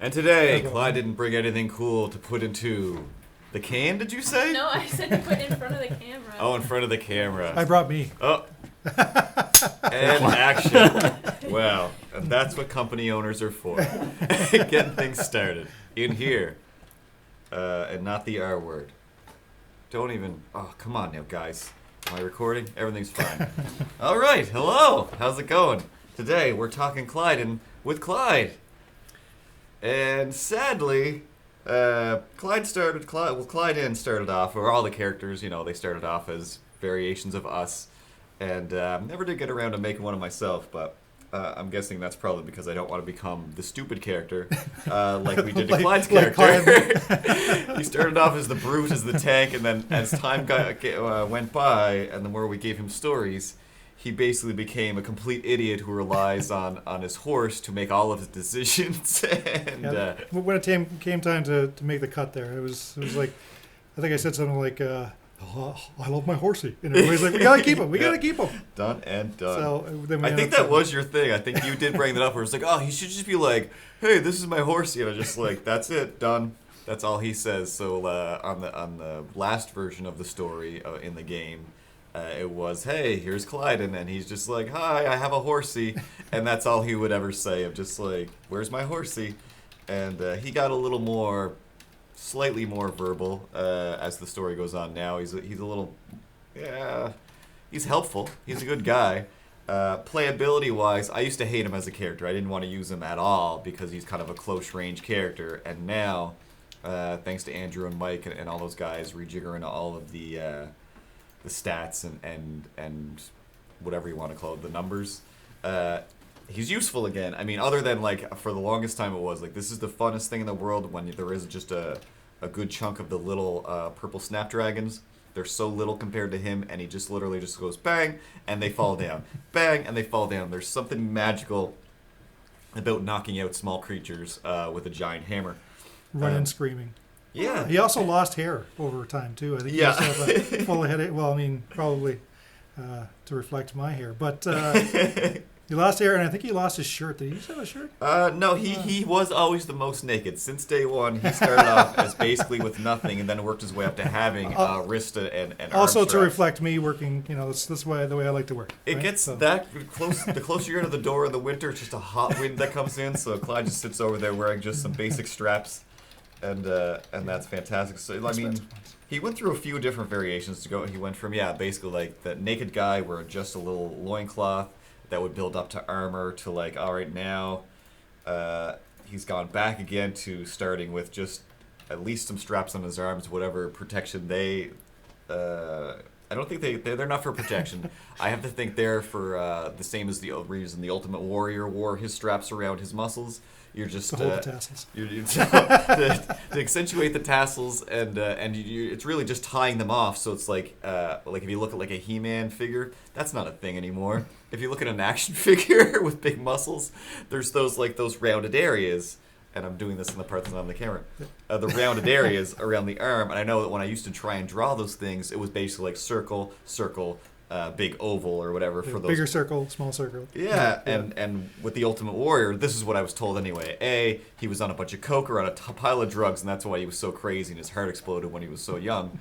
And today, Clyde didn't bring anything cool to put into the can, did you say? No, I said to put it in front of the camera. Oh, in front of the camera. I brought me. Oh. And action. Well, and that's what company owners are for. Getting things started. In here. And not the R word. Don't even... Oh, come on now, guys. Am I recording? Everything's fine. All right. Hello. How's it going? Today, we're talking Cliidenn with Clyde. And sadly... Cliidenn started off, or all the characters, they started off as variations of us, and never did get around to making one of myself, but I'm guessing that's probably because I don't want to become the stupid character, like we did to Clyde's character. He started off as the brute, as the tank, and then as time went by, and the more we gave him stories, he basically became a complete idiot who relies on his horse to make all of his decisions. And when it came time to make the cut there, it was like, I think I said something like, oh, I love my horsey. And everybody's like, we got to keep him. We got to keep him. Done and done. So then I think that was your thing. I think you did bring that up where it's like, oh, he should just be like, hey, this is my horsey. And I'm just like, that's it. Done. That's all he says. So on the last version of the story in the game, it was, hey, here's Cliidenn, and he's just like, hi, I have a horsey, and that's all he would ever say, of just like, where's my horsey? And he got a little more, slightly more verbal as the story goes on now. He's a little, he's helpful. He's a good guy. Playability-wise, I used to hate him as a character. I didn't want to use him at all because he's kind of a close-range character, and now, thanks to Andrew and Mike and all those guys rejiggering all of the stats and whatever you want to call it, the numbers, he's useful again. I mean, other than like for the longest time it was like, this is the funnest thing in the world when there is just a good chunk of the little purple snapdragons. They're so little compared to him, and he just literally just goes bang and they fall down, bang and they fall down. There's something magical about knocking out small creatures with a giant hammer. Running, screaming. Yeah. He also lost hair over time, too. I think he used to have a full head. Well, I mean, probably to reflect my hair. But he lost hair, and I think he lost his shirt. Did he used to have a shirt? No, he was always the most naked. Since day one, he started off as basically with nothing, and then worked his way up to having wrist and arm also straps. To reflect me working, that's the way I like to work. It right? gets that close. The closer you're to the door in the winter, it's just a hot wind that comes in. So Clyde just sits over there wearing just some basic straps. And that's fantastic. So I mean, he went through a few different variations to go. He went from basically like the naked guy wearing just a little loincloth that would build up to armor to like, all right, now he's gone back again to starting with just at least some straps on his arms, whatever protection they. I don't think they're not for protection. I have to think they're for the same as the reason the Ultimate Warrior wore his straps around his muscles. You're just to hold the tassels. To accentuate the tassels, and it's really just tying them off. So it's like if you look at like a He-Man figure, that's not a thing anymore. If you look at an action figure with big muscles, there's those rounded areas. And I'm doing this in the part that's on the camera. The rounded areas around the arm. And I know that when I used to try and draw those things, it was basically like circle, big oval or whatever for those. Bigger circle, small circle. Yeah, and with the Ultimate Warrior, this is what I was told anyway. He was on a bunch of coke or on a pile of drugs, and that's why he was so crazy and his heart exploded when he was so young.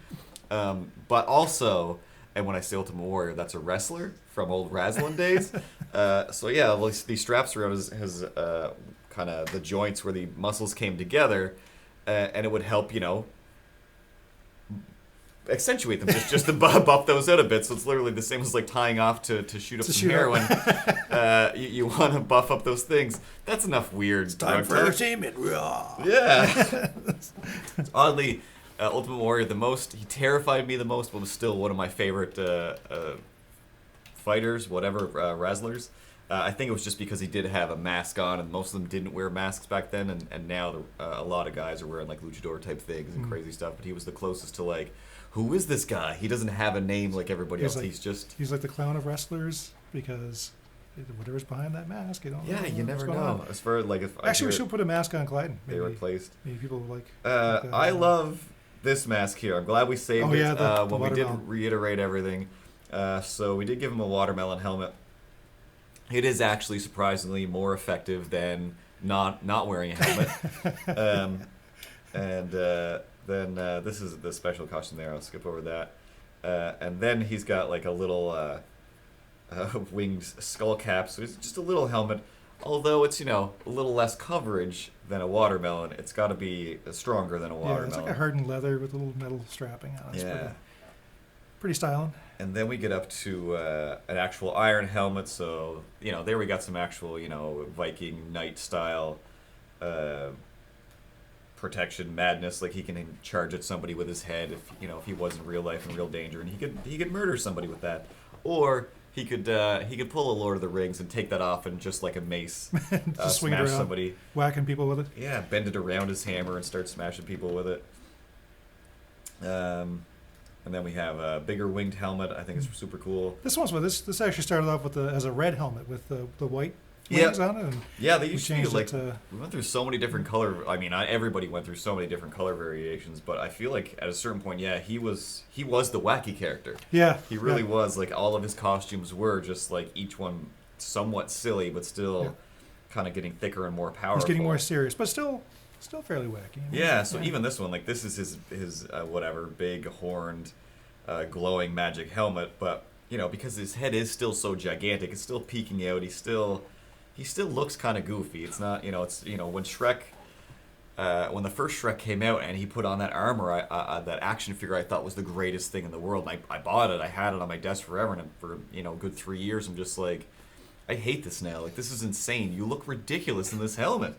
But also, and when I say Ultimate Warrior, that's a wrestler from old Raslin days. These straps around his kind of the joints where the muscles came together, and it would help, accentuate them, just to buff those out a bit. So it's literally the same as like tying off to shoot up some heroin. You want to buff up those things. That's enough weird. It's time for entertainment. Yeah. Oddly, Ultimate Warrior, he terrified me the most, but was still one of my favorite fighters, whatever, wrestlers. I think it was just because he did have a mask on, and most of them didn't wear masks back then, and now a lot of guys are wearing like luchador type things and crazy stuff. But he was the closest to like, who is this guy? He doesn't have a name like everybody else. He's like the clown of wrestlers because whatever's behind that mask, you don't know. Yeah, you never know. As far like if actually, we should put a mask on Cliidenn. They replaced. Maybe people like. I love this mask here. I'm glad we saved it when we did reiterate everything. So we did give him a watermelon helmet. It is actually surprisingly more effective than not wearing a helmet. Then this is the special costume there. I'll skip over that. And then he's got like a little winged skull cap, so it's just a little helmet. Although it's, a little less coverage than a watermelon, it's got to be stronger than a watermelon. Yeah, it's like a hardened leather with a little metal strapping on it. It's pretty styling. And then we get up to an actual iron helmet, so, there we got some actual, Viking knight style protection madness. Like, he can charge at somebody with his head if he was in real life in real danger, and he could murder somebody with that. Or he could pull a Lord of the Rings and take that off and just like a mace just swing it smash around, somebody, whacking people with it. Yeah, bend it around his hammer and start smashing people with it. And then we have a bigger winged helmet. I think it's super cool. This actually started off with as a red helmet with the white wings on it. And they used to be like we went through so many different color. I mean, everybody went through so many different color variations, but I feel like at a certain point, he was the wacky character. Yeah, he really was. Like, all of his costumes were just like each one somewhat silly, but still kind of getting thicker and more powerful. He's getting more serious, but still fairly wacky. So even this one, like, this is his whatever big horned, glowing magic helmet, but because his head is still so gigantic, it's still peeking out. He still looks kind of goofy. It's not, it's when Shrek, when the first Shrek came out and he put on that armor, that action figure, I thought was the greatest thing in the world. And I bought it. I had it on my desk forever, and for a good 3 years, I'm just like, I hate this now. Like, this is insane. You look ridiculous in this helmet.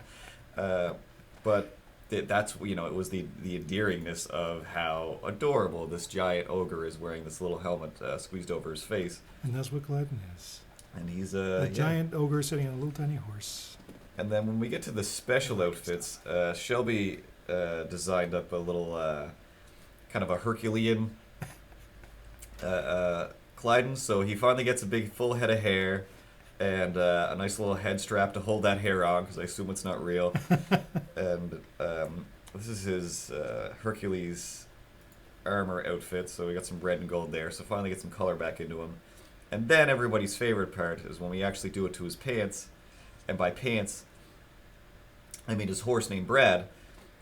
But that's, it was the endearingness of how adorable this giant ogre is wearing this little helmet squeezed over his face. And that's what Cliidenn is. And he's a giant ogre sitting on a little tiny horse. And then when we get to the special outfits, Shelby designed up a little kind of a Herculean Cliidenn. So he finally gets a big full head of hair and a nice little head strap to hold that hair on, because I assume it's not real. And this is his Hercules armor outfit. So we got some red and gold there. So finally get some color back into him. And then everybody's favorite part is when we actually do it to his pants. And by pants, I mean his horse named Brad.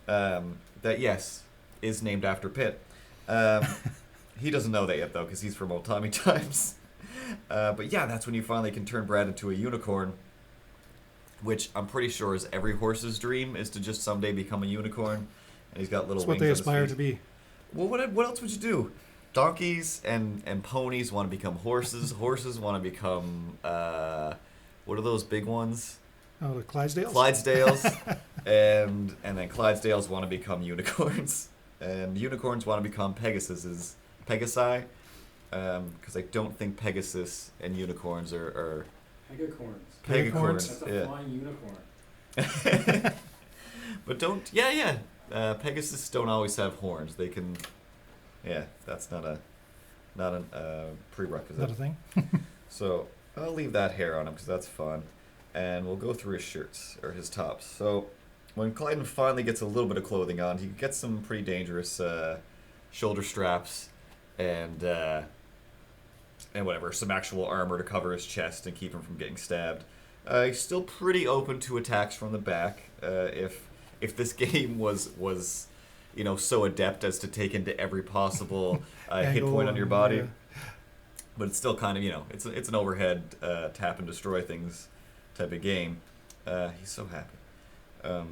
That, yes, is named after Pitt. He doesn't know that yet, though, because he's from old timey times. But yeah, that's when you finally can turn Brad into a unicorn, which I'm pretty sure is every horse's dream, is to just someday become a unicorn. And he's got little wings. That's what they aspire to be. Well, what else would you do? Donkeys and ponies want to become horses. Horses want to become, what are those big ones? Oh, the Clydesdales? Clydesdales. and then Clydesdales want to become unicorns. And unicorns want to become Pegasi. Because I don't think Pegasus and unicorns are Pegacorns. Pegacorns? That's a flying unicorn. But don't, Pegasus don't always have horns. They can... Yeah, that's not a prerequisite. Not a thing. So I'll leave that hair on him because that's fun, and we'll go through his shirts or his tops. So when Cliidenn finally gets a little bit of clothing on, he gets some pretty dangerous shoulder straps and whatever, some actual armor to cover his chest and keep him from getting stabbed. He's still pretty open to attacks from the back. If this game was so adept as to take into every possible hit point on your body. Yeah. But it's still kind of, it's an overhead tap and destroy things type of game. He's so happy.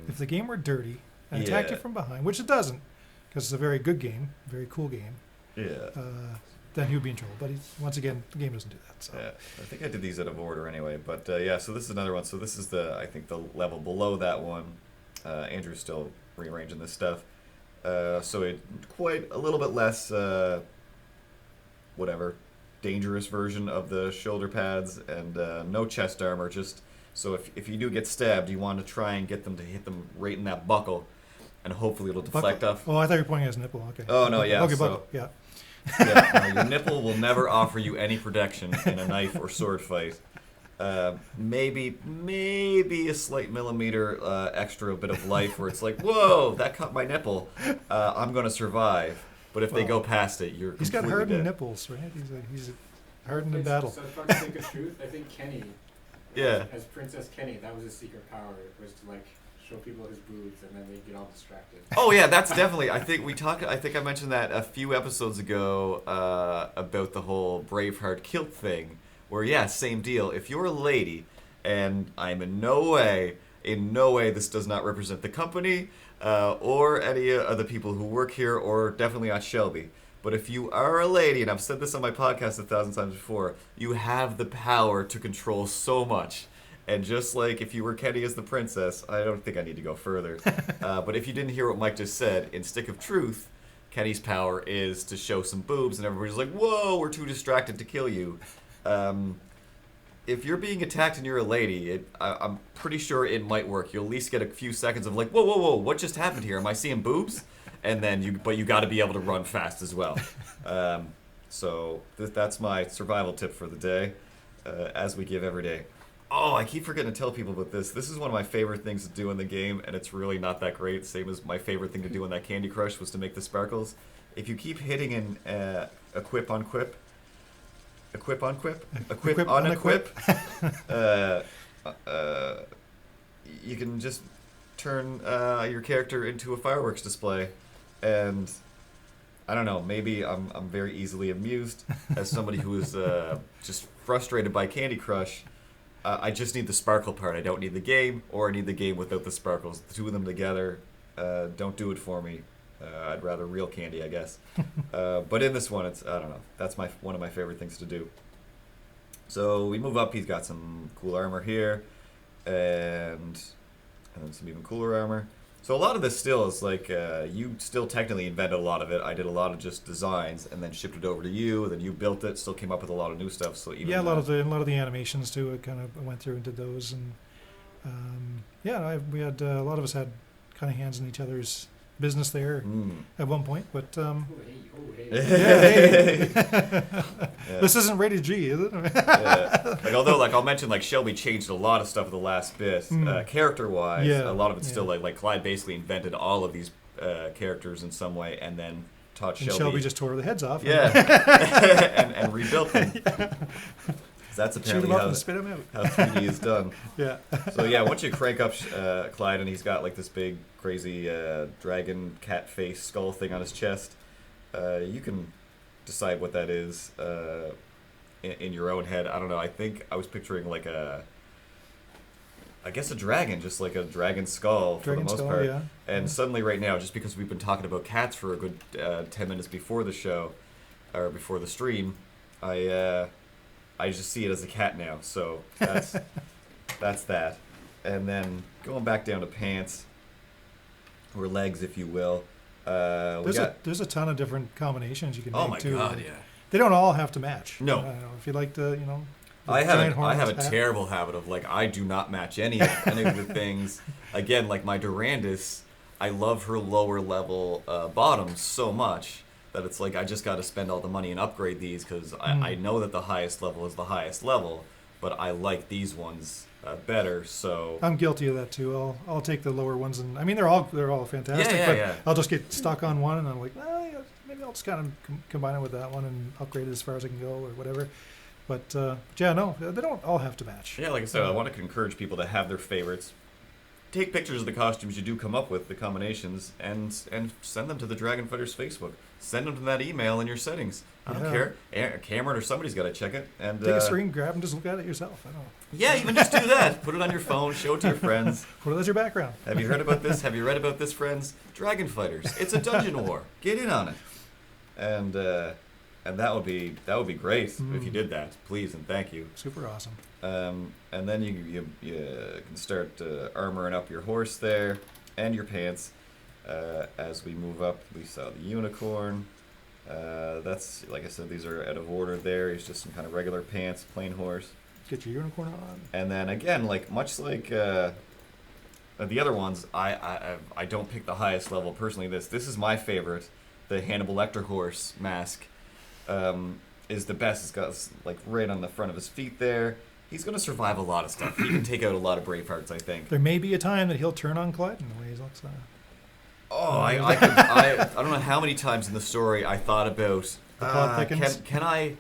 If the game were dirty and attacked you from behind, which it doesn't, because it's a very good game, very cool game, then he would be in trouble. But once again, the game doesn't do that. So. Yeah, I think I did these out of order anyway. But so this is another one. So this is I think the level below that one. Andrew's still rearranging this stuff. So it quite a little bit less, dangerous version of the shoulder pads, and no chest armor. Just so if you do get stabbed, you want to try and get them to hit them right in that buckle, and hopefully it'll deflect off. Oh, I thought you were pointing at his nipple. Okay. Oh no, yeah. Okay, so, buckle. Yeah. Your nipple will never offer you any protection in a knife or sword fight. Maybe a slight millimeter extra bit of life where it's like, whoa, that cut my nipple. I'm gonna survive. But if they go past it, you're he's completely got hardened dead. nipples, right? He's hardened in battle. So if I can think of truth, I think Kenny Yeah. As Princess Kenny, that was his secret power, was to like show people his boobs and then they'd get all distracted. Oh yeah, that's definitely. I think I mentioned that a few episodes ago about the whole Braveheart kilt thing. Where yeah, same deal. If you're a lady, and I'm in no way, this does not represent the company or any of the people who work here, or definitely not Shelby. But if you are a lady, and I've said this on my podcast 1,000 times before, you have the power to control so much. And just like if you were Kenny as the princess, I don't think I need to go further. But if you didn't hear what Mike just said, in Stick of Truth, Kenny's power is to show some boobs, and everybody's like, whoa, we're too distracted to kill you. If you're being attacked and you're a lady, I'm pretty sure it might work. You'll at least get a few seconds of like, whoa, what just happened here? Am I seeing boobs? And then but you got to be able to run fast as well. So that's my survival tip for the day, as we give every day. Oh, I keep forgetting to tell people about this. This is one of my favorite things to do in the game, and it's really not that great. Same as my favorite thing to do in that Candy Crush was to make the sparkles. If you keep hitting an equip on quip, you can just turn your character into a fireworks display. And I don't know, maybe I'm very easily amused as somebody who is just frustrated by Candy Crush. I just need the sparkle part. I don't need the game, or I need the game without the sparkles. The two of them together don't do it for me. I'd rather real candy, I guess. But in this one, I don't know. That's one of my favorite things to do. So we move up. He's got some cool armor here, and then some even cooler armor. So a lot of this still is like you still technically invented a lot of it. I did a lot of just designs and then shipped it over to you. Then you built it. Still came up with a lot of new stuff. So even a lot of the animations too. I kind of went through and did those, and we had a lot of us had kind of hands in each other's business there at one point. But hey. This isn't rated G, is it? Although I'll mention Shelby changed a lot of stuff at the last bit, character-wise. A lot of it's still like Clyde basically invented all of these characters in some way, and then taught Shelby. Shelby just tore the heads off. and rebuilt them. That's apparently shoot him up and spit him out. How 3D is done. Yeah. So once you crank up Clyde, and he's got this big crazy dragon cat face skull thing on his chest, you can decide what that is in your own head. I don't know. I think I was picturing a dragon, just like a dragon skull for the most part. Yeah. And suddenly right now, just because we've been talking about cats for a good 10 minutes before the show, or before the stream, I just see it as a cat now, so that's that. And then going back down to pants, or legs, if you will. There's a ton of different combinations you can make too. Oh my god, yeah. They don't all have to match. No. I don't know, if you like to, I have a terrible habit of I do not match any of the things. Again, my Durandus, I love her lower level bottoms so much that it's I just got to spend all the money and upgrade these because I know that the highest level is the highest level, but I like these ones better. So I'm guilty of that too. I'll take the lower ones, and I mean they're all fantastic. But I'll just get stuck on one, and I'm like, maybe I'll just kind of combine it with that one and upgrade it as far as I can go or whatever. But they don't all have to match. Yeah, like I said, I want to encourage people to have their favorites. Take pictures of the costumes you do come up with, the combinations, and send them to the Dragon Fighters Facebook. Send them to that email in your settings. I don't care. Cameron or somebody's got to check it. And take a screen grab and just look at it yourself. I don't know. Yeah, even just do that. Put it on your phone. Show it to your friends. Put it as your background. Have you heard about this? Have you read about this, friends? Dragon Fighters. It's a dungeon war. Get in on it. And that would be great if you did that. Please and thank you. Super awesome. And then you can start armoring up your horse there and your pants. As we move up, we saw the unicorn. That's, like I said, these are out of order there. He's just some kind of regular pants, plain horse. Get your unicorn on. And then again, much like the other ones, I don't pick the highest level. Personally, this is my favorite. The Hannibal Lecter horse mask is the best. It's got right on the front of his feet there. He's going to survive a lot of stuff. He can take out a lot of Bravehearts, I think. There may be a time that he'll turn on Clyde in the way he looks. I don't know how many times in the story I thought about the plot thickens. Can I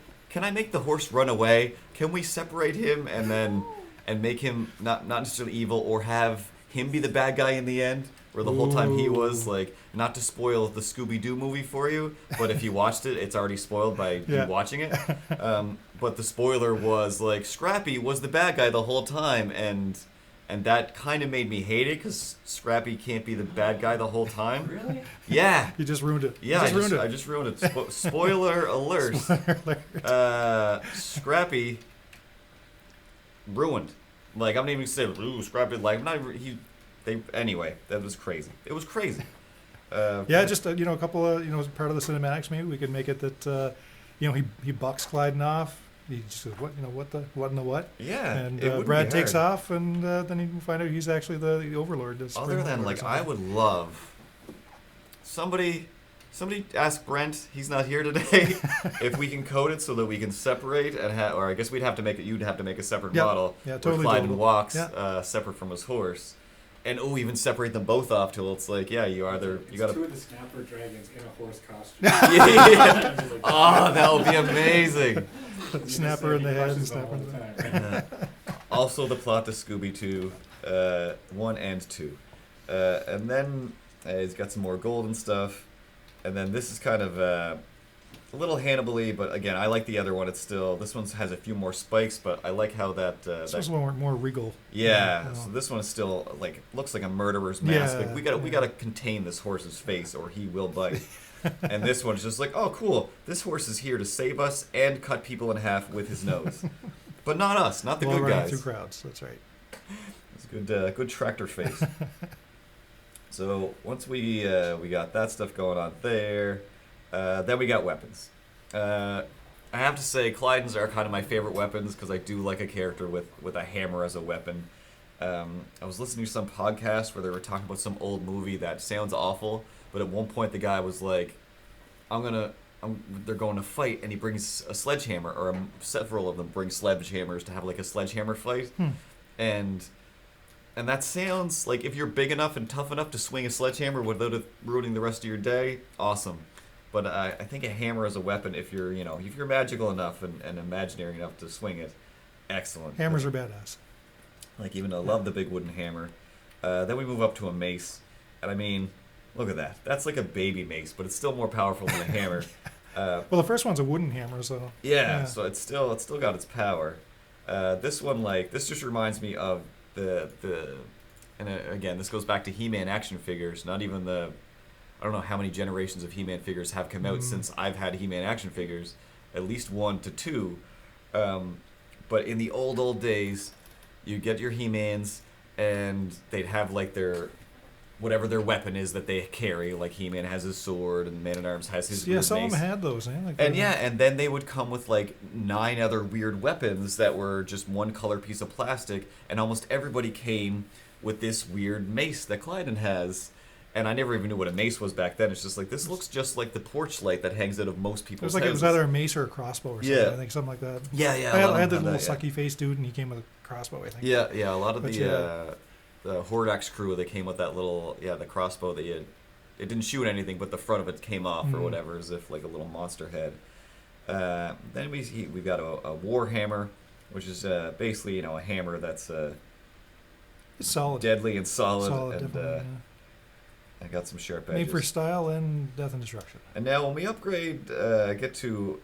make the horse run away? Can we separate him and and make him not necessarily evil, or have him be the bad guy in the end, where the whole time he was like, not to spoil the Scooby-Doo movie for you, but if you watched it, it's already spoiled by you watching it. But the spoiler was like, Scrappy was the bad guy the whole time, and that kind of made me hate it, because Scrappy can't be the bad guy the whole time. Really? Yeah. You just ruined it. Yeah, I just ruined it. Spoiler alert. Scrappy ruined. Like, I'm not even saying, ooh, Scrappy, like, not even, anyway, that was crazy. It was crazy. Just, a couple of, as part of the cinematics, maybe we could make it that, he bucks Cliden off. He just goes, what in the what? Yeah. And Brad takes off, and then you find out he's actually the overlord. Other than, like, I would love somebody ask Brent, he's not here today, if we can code it so that we can separate or I guess you'd have to make a separate model totally where Cliden walks separate from his horse. And even separate them both off till it's like, yeah, you got two of the snapper dragons in a horse costume. Yeah. Oh, that would be amazing. Snapper in the head and snapper in the head. Also the plot to Scooby 2, 1 and 2. And then he's got some more golden stuff. And then this is kind of a little Hannibal-y, but again, I like the other one. This one has a few more spikes, but I like how that... this one's more regal. Yeah, so this one is still, like, looks like a murderer's mask. Like, we gotta contain this horse's face, or he will bite. And this one's just like, oh, cool, this horse is here to save us and cut people in half with his nose. But not us, not the good guys. Through crowds, that's right. It's good tractor face. So once we got that stuff going on there, then we got weapons. I have to say, Cliden's are kind of my favorite weapons, because I do like a character with a hammer as a weapon. I was listening to some podcast where they were talking about some old movie that sounds awful, but at one point the guy was like, they're going to fight, and he brings a sledgehammer, or several of them bring sledgehammers to have like a sledgehammer fight. And that sounds like, if you're big enough and tough enough to swing a sledgehammer without it ruining the rest of your day, awesome. But I think a hammer as a weapon, if you're magical enough and imaginary enough to swing it, excellent. Hammers are badass. Like, even I love the big wooden hammer. Then we move up to a mace, and I mean, look at that. That's like a baby mace, but it's still more powerful than a hammer. Well, the first one's a wooden hammer, so. Yeah, so it's still got its power. This one, like, this just reminds me of again, this goes back to He-Man action figures. Not even I don't know how many generations of He-Man figures have come out since I've had He-Man action figures. At least 1 to 2. But in the old days, you get your He-Mans, and they'd have like whatever their weapon is that they carry. Like, He-Man has his sword, and Man-at-Arms has his mace. Some of them had those, eh? And then they would come with like 9 other weird weapons that were just one color piece of plastic, and almost everybody came with this weird mace that Cliidenn has. And I never even knew what a mace was back then. It's just like, this looks just like the porch light that hangs out of most people's houses. It was either a mace or a crossbow or something. I think something like that. Yeah. I had the little sucky face dude, and he came with a crossbow, I think. Yeah. A lot of the Hordax crew, they came with that little the crossbow that it didn't shoot anything, but the front of it came off or whatever, as if like a little monster head. Then we've got a war hammer, which is basically a hammer that's it's solid, deadly and solid and. I got some sharp edges. Made for style and death and destruction. And now when we upgrade, get to,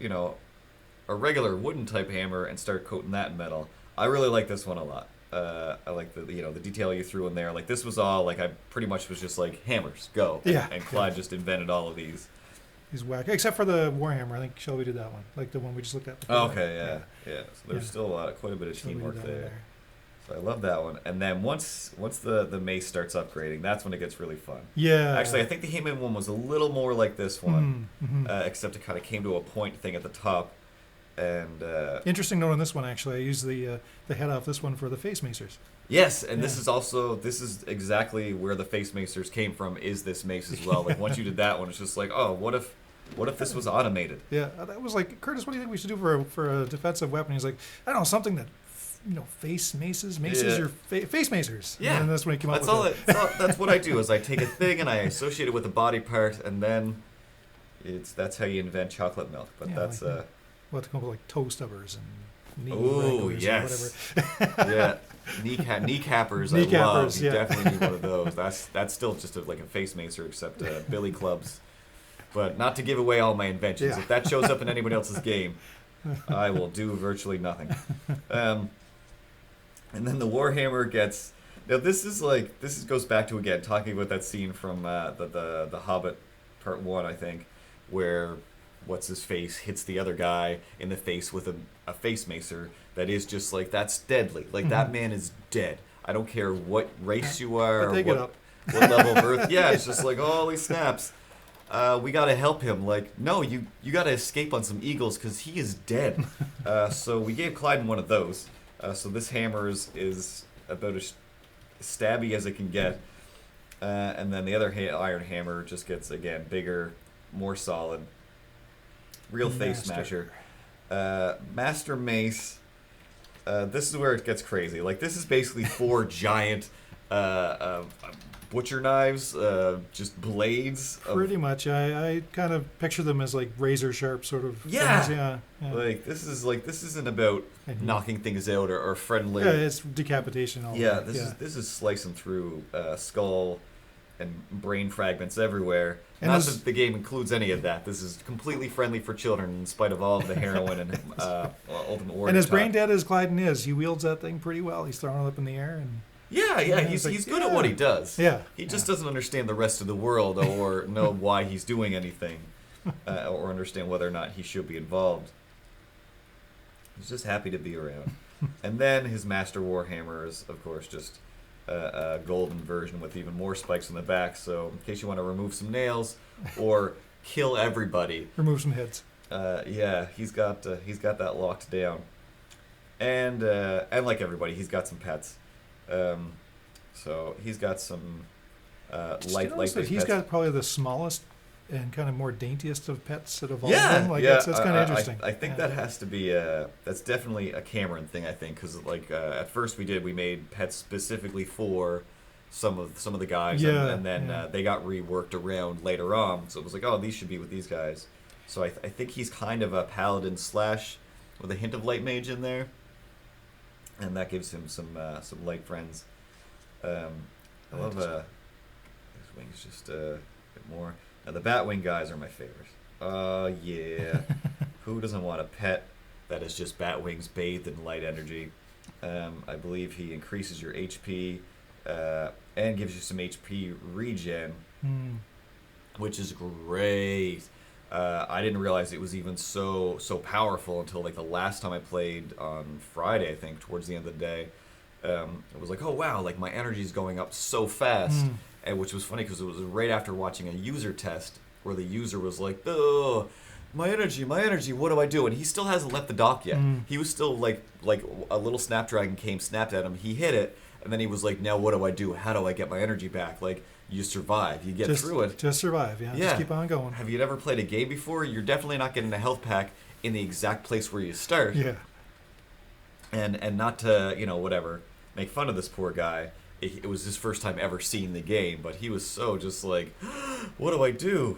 a regular wooden type hammer and start coating that in metal, I really like this one a lot. I like the detail you threw in there. Like, this was all, like, I pretty much was just like, hammers, go. Yeah. And Clyde just invented all of these. He's whack. Except for the Warhammer. I think Shelby did that one. Like the one we just looked at before. Oh, okay, yeah. So there's still quite a bit of teamwork there. So I love that one. And then once the mace starts upgrading, that's when it gets really fun. Yeah. Actually, I think the He-Man one was a little more like this one, except it kind of came to a point thing at the top. And interesting note on this one, actually, I used the head off this one for the face macers. Yes, and this is exactly where the face macers came from. Is this mace as well? Like, once you did that one, it's just like, oh, what if this was automated? Yeah, that was like, Curtis, what do you think we should do for a defensive weapon? He's like, I don't know, something that. Face maces your face macers. Yeah, and that's when he came up with that's what I do. Is I take a thing and I associate it with a body part, and then that's how you invent chocolate milk. But that's what to come up with, like toe stubbers and knee oh yes, or whatever. Yeah, Kneecappers, I love. Kneecappers, You yeah. definitely need one of those. That's still just like a face macer, except billy clubs. But not to give away all my inventions. Yeah. If that shows up in anybody else's game, I will do virtually nothing. And then the Warhammer gets. Now this goes back to again talking about that scene from the Hobbit Part 1, I think, where what's his face hits the other guy in the face with a face macer that is just like, that's deadly. Like that man is dead. I don't care what race you are or what level of earth. Yeah, it's just like, holy snaps. We gotta help him. Like, no, you gotta escape on some eagles because he is dead. So we gave Clyde one of those. So this hammer is about as stabby as it can get. And then the other iron hammer just gets, again, bigger, more solid. Real face smasher. Master mace. This is where it gets crazy. Like, this is basically 4 giant butcher knives, just blades. Pretty much. I kind of picture them as like razor sharp sort of things. Yeah. Like this isn't about knocking things out or friendly. Yeah, it's decapitation. This is slicing through skull and brain fragments everywhere. And Not that the game includes any of that. This is completely friendly for children, in spite of all of the heroin and Ultimate Warrior. And as brain dead as Cliidenn is, he wields that thing pretty well. He's throwing it up in the air and. He's good at what he does. Yeah. He just doesn't understand the rest of the world or know why he's doing anything or understand whether or not he should be involved. He's just happy to be around. And then his Master Warhammer is, of course, just a golden version with even more spikes in the back. So in case you want to remove some nails or kill everybody. Remove some heads. He's got that locked down. And like everybody, he's got some pets. So he's got some light he's pets. got probably the smallest and kind of more daintiest of pets that of all Yeah, of them. Like that's kind of interesting. I think that has to be that's definitely a Cameron thing. I think because at first we made pets specifically for some of the guys, and then they got reworked around later on. So it was like, oh, these should be with these guys. So I think he's kind of a paladin / with a hint of light mage in there. And that gives him some light friends. I love his wings just a bit more. Now the Batwing guys are my favorite. Yeah. Who doesn't want a pet that is just Batwings bathed in light energy? I believe he increases your HP and gives you some HP regen, which is great. I didn't realize it was even so powerful until like the last time I played on Friday, I think, towards the end of the day. It was like, oh wow, like my energy is going up so fast, and which was funny because it was right after watching a user test where the user was like, oh, my energy, what do I do? And he still hasn't left the dock yet. He was still like a little snapdragon snapped at him. He hit it, and then he was like, now what do I do? How do I get my energy back? Like, you survive. You get through it. Just survive, yeah. Just keep on going. Have you ever played a game before? You're definitely not getting a health pack in the exact place where you start. Yeah. And not to, whatever, make fun of this poor guy. It was his first time ever seeing the game, but he was so just like, what do I do?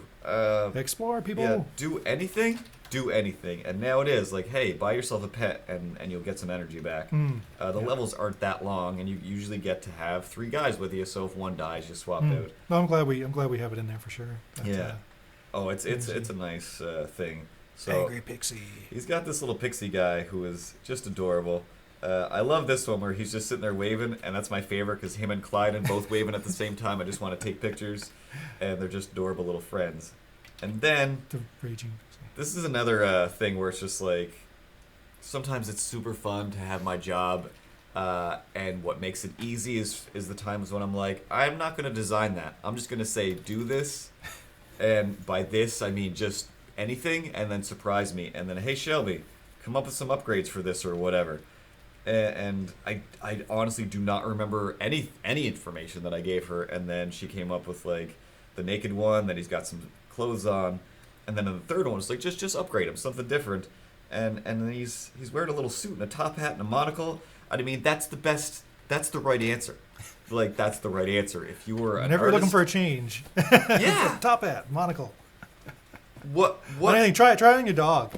Explore, people. Yeah, do anything. And now it is like, hey, buy yourself a pet and you'll get some energy back. The levels aren't that long, and you usually get to have 3 guys with you, so if one dies, you swap out. No, I'm glad we have it in there for sure. It's a nice thing. So Angry Pixie. He's got this little pixie guy who is just adorable. I love this one where he's just sitting there waving, and that's my favorite because him and Clyde both waving at the same time. I just want to take pictures, and they're just adorable little friends. And then the raging. This is another thing where it's just like, sometimes it's super fun to have my job, and what makes it easy is the times when I'm like, I'm not going to design that. I'm just going to say, do this, and by this I mean just anything, and then surprise me, and then, hey Shelby, come up with some upgrades for this or whatever. And I honestly do not remember any information that I gave her, and then she came up with like the naked one, that he's got some clothes on. And then in the third one, it's like, just upgrade him, something different. And then he's wearing a little suit and a top hat and a monocle. I mean, that's the right answer. Like, that's the right answer. If you were an artist, looking for a change. Yeah. Top hat, monocle. What? Anything, try it on your dog.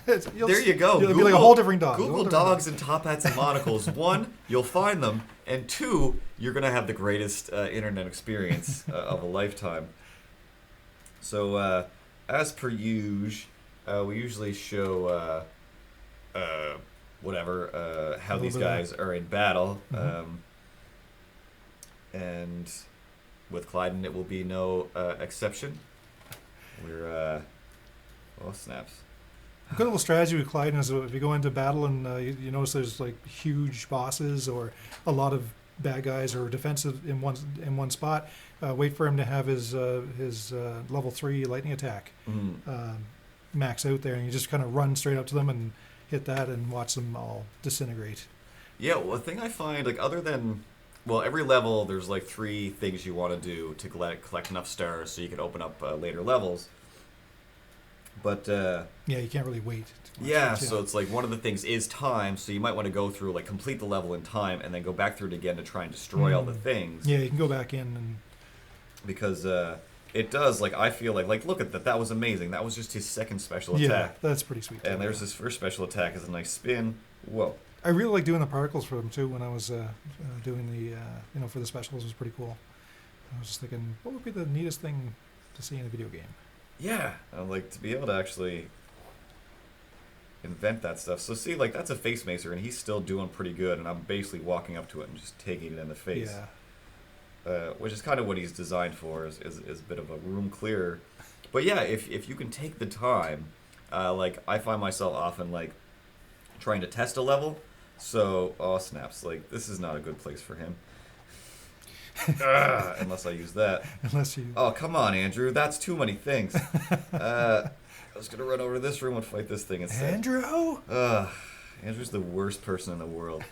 There you go. You'll be like a whole different dog. Google dogs in top hats and monocles. 1, you'll find them, and 2, you're gonna have the greatest internet experience of a lifetime. So, as per usual, we usually show how these guys are in battle, and with Cliidenn, it will be no exception. We're snaps. A good little strategy with Clyde is if you go into battle and you notice there's like huge bosses or a lot of bad guys or defensive in one spot, wait for him to have his level 3 lightning attack max out there, and you just kind of run straight up to them and hit that and watch them all disintegrate. Yeah, well, the thing I find, like, other than, well, every level there's like 3 things you want to do to collect enough stars so you can open up later levels. But yeah, you can't really wait. Yeah, so it's like one of the things is time, so you might want to go through, like, complete the level in time and then go back through it again to try and destroy all the things. Yeah, you can go back in and because it does, like, I feel like look at that. That was amazing. That was just his second special attack. Yeah, that's pretty sweet. And there's his first special attack is a nice spin. Whoa. I really like doing the particles for them too. When I was doing the for the specials, it was pretty cool. I was just thinking, what would be the neatest thing to see in a video game? Yeah, like to be able to actually invent that stuff. So see, like, that's a face macer, and he's still doing pretty good, and I'm basically walking up to it and just taking it in the face. Yeah. Which is kind of what he's designed for, is a bit of a room clearer. But yeah, if you can take the time, like, I find myself often, like, trying to test a level. So, oh snaps, like, this is not a good place for him. Unless I use that. Unless you. Oh, come on, Andrew. That's too many things. I was going to run over to this room and fight this thing instead. Andrew? Andrew's the worst person in the world.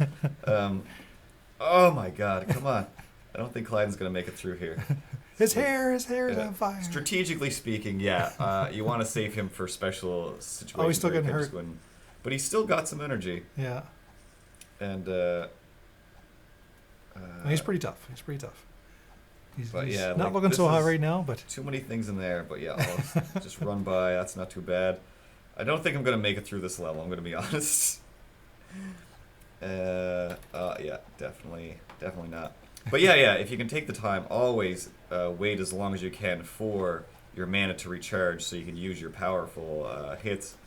Oh, my God. Come on. I don't think Clyden's going to make it through here. His hair is on fire. Strategically speaking, yeah. You want to save him for special situations. Oh, he's still getting hurt. But he's still got some energy. Yeah. And he's pretty tough. He's yeah, not like, looking so hot right now, but too many things in there. But yeah, I'll just run by. That's not too bad. I don't think I'm gonna make it through this level. I'm gonna be honest. Yeah, definitely not. But yeah. If you can take the time, always wait as long as you can for your mana to recharge, so you can use your powerful hits.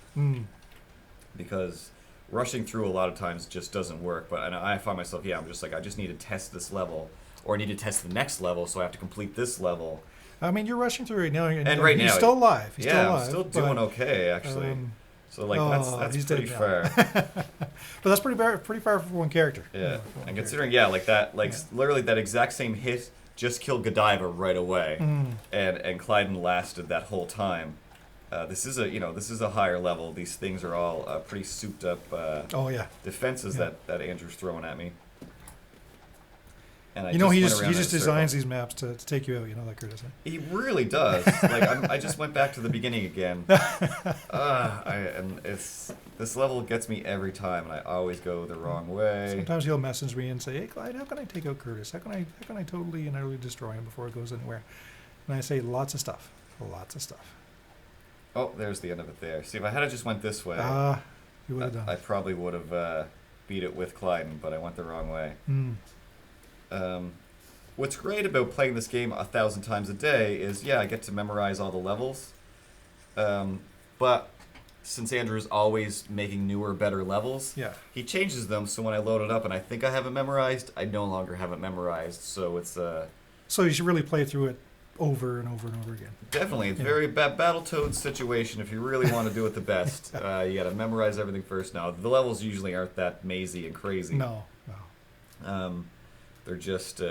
Because rushing through a lot of times just doesn't work. But I find myself, I'm just like, I just need to test this level, or I need to test the next level, so I have to complete this level. I mean, you're rushing through right now, and right he's now, still alive. He's still alive. I'm still doing okay, actually. So like that's pretty far. But that's pretty far for one character. Yeah, and considering literally that exact same hit just killed Godiva right away, and Cliidenn lasted that whole time. This is a higher level. These things are all pretty souped up defenses that Andrew's throwing at me. And he just designs these maps to take you out. You know that, Curtis? He really does. Like I just went back to the beginning again. This level gets me every time, and I always go the wrong way. Sometimes he'll message me and say, "Hey, Clyde, how can I take out Curtis? How can I totally and utterly destroy him before it goes anywhere?" And I say, "Lots of stuff. Oh, there's the end of it there. See, if I had just went this way, you would have done. I probably would have beat it with Cliidenn, but I went the wrong way. What's great about playing this game 1,000 times a day is, I get to memorize all the levels. But since Andrew's always making newer, better levels, he changes them, so when I load it up and I think I have it memorized, I no longer have it memorized. So it's So you should really play through it over and over and over again. Definitely. It's very Battletoads situation. If you really want to do it the best, you got to memorize everything first. Now, the levels usually aren't that mazy and crazy. No. They're just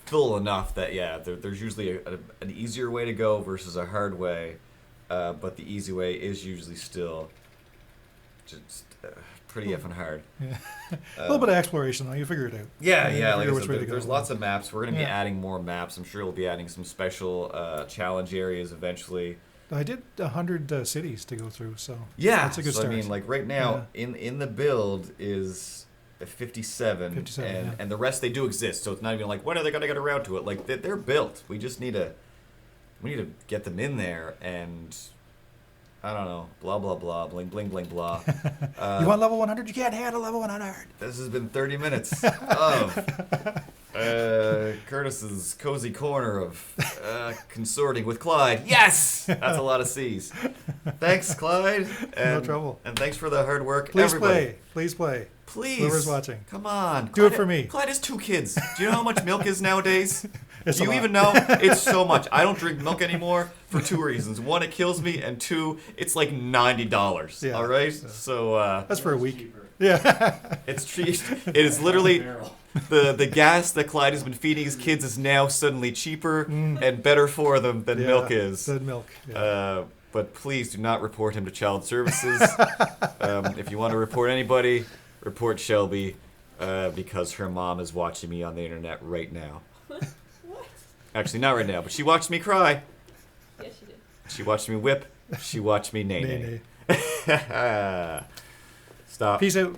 full enough that, there's usually an easier way to go versus a hard way. But the easy way is usually still just pretty effing hard. Yeah. A little bit of exploration, though. You figure it out. Like I said, there's lots of maps. We're going to be adding more maps. I'm sure we'll be adding some special challenge areas eventually. I did 100 cities to go through, so that's a good start. I mean, like right now, in the build is 57, and the rest, they do exist, so it's not even like, when are they going to get around to it? Like, they're built. We just need to get them in there, and I don't know. Blah, blah, blah. Bling, bling, bling, blah. You want level 100? You can't handle level 100. This has been 30 minutes of Curtis's cozy corner of consorting with Clyde. Yes! That's a lot of C's. Thanks, Clyde. No trouble. And thanks for the hard work, Please everybody. play. Please play. Please. Whoever's watching. Come on. Do it for me. Clyde has 2 kids. Do you know how much milk is nowadays? It's Do a you lot. even know? It's so much. I don't drink milk anymore for 2 reasons. 1, it kills me, and 2, it's like $90. Yeah. All right? So- So That's for a It's week. cheaper. Yeah. it's cheap. It is literally Barrel. the gas that Clyde has been feeding his kids is now suddenly cheaper and better for them than Yeah, milk is. Than milk. Yeah. But please do not report him to Child Services. If you want to report anybody, report Shelby because her mom is watching me on the internet right now. What? Actually, not right now, but she watched me cry. Yes, you did. She watched me whip. She watched me nay Nay, nay. nay. Stop. Peace out.